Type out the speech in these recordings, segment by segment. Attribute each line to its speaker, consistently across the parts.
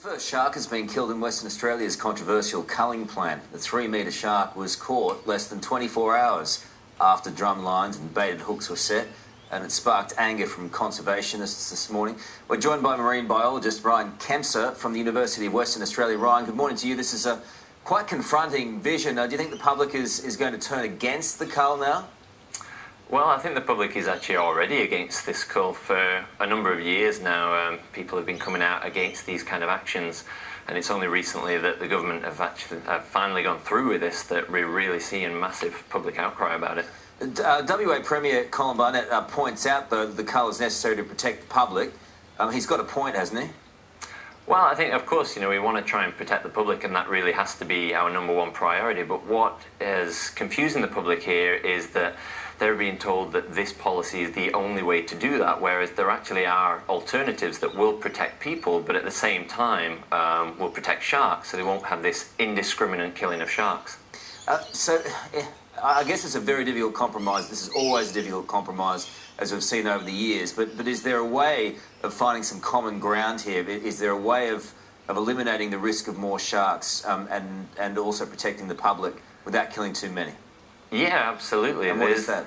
Speaker 1: First shark has been killed in Western Australia's controversial culling plan. The 3-metre shark was caught less than 24 hours after drum lines and baited hooks were set, and it sparked anger from conservationists this morning. We're joined by marine biologist Ryan Kempster from the University of Western Australia. Ryan, good morning to you. This is a quite confronting vision. Do you think the public is going to turn against the cull now?
Speaker 2: Well, I think the public is actually already against this cull for a number of years now. People have been coming out against these kind of actions, and it's only recently that the government have finally gone through with this that we're really seeing massive public outcry about it.
Speaker 1: WA Premier Colin Barnett points out the cull is necessary to protect the public. He's got a point, hasn't he?
Speaker 2: Well, I think, of course, we want to try and protect the public, and that really has to be our #1 priority. But what is confusing the public here is that they're being told that this policy is the only way to do that, whereas there actually are alternatives that will protect people, but at the same time will protect sharks, so they won't have this indiscriminate killing of sharks.
Speaker 1: I guess it's a very difficult compromise. This is always a difficult compromise, as we've seen over the years. But is there a way of finding some common ground here? Is there a way of eliminating the risk of more sharks and also protecting the public without killing too many?
Speaker 2: Yeah, absolutely.
Speaker 1: And what is that?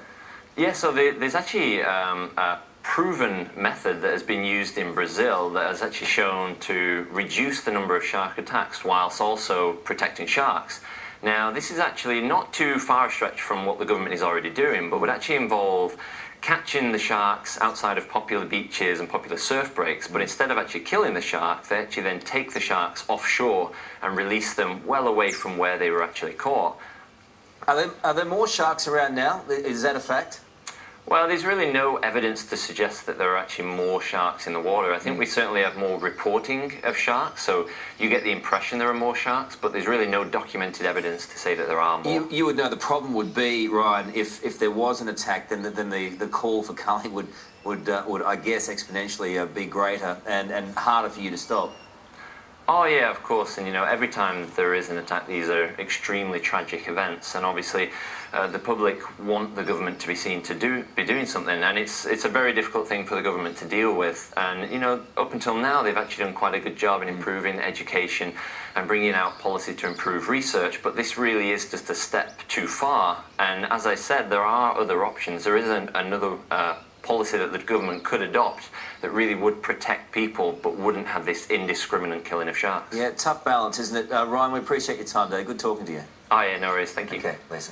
Speaker 2: Yeah, so there's actually a proven method that has been used in Brazil that has actually shown to reduce the number of shark attacks whilst also protecting sharks. Now, this is actually not too far a stretch from what the government is already doing, but would actually involve catching the sharks outside of popular beaches and popular surf breaks, but instead of actually killing the shark, they actually then take the sharks offshore and release them well away from where they were actually caught.
Speaker 1: Are there more sharks around now? Is that a fact?
Speaker 2: Well, there's really no evidence to suggest that there are actually more sharks in the water. I think we certainly have more reporting of sharks, so you get the impression there are more sharks, but there's really no documented evidence to say that there are more.
Speaker 1: You would know the problem would be, Ryan, if there was an attack, then the call for culling would I guess, exponentially be greater and harder for you to stop.
Speaker 2: Oh yeah, of course, and every time there is an attack, these are extremely tragic events, and obviously the public want the government to be seen to be doing something, and it's a very difficult thing for the government to deal with. And up until now, they've actually done quite a good job in improving education and bringing out policy to improve research, but this really is just a step too far. And as I said, there are other options. There is another policy that the government could adopt that really would protect people but wouldn't have this indiscriminate killing of sharks.
Speaker 1: Yeah, tough balance, isn't it? Ryan, we appreciate your time today. Good talking to you.
Speaker 2: Oh yeah, no worries. Thank you.
Speaker 1: Okay, Lisa.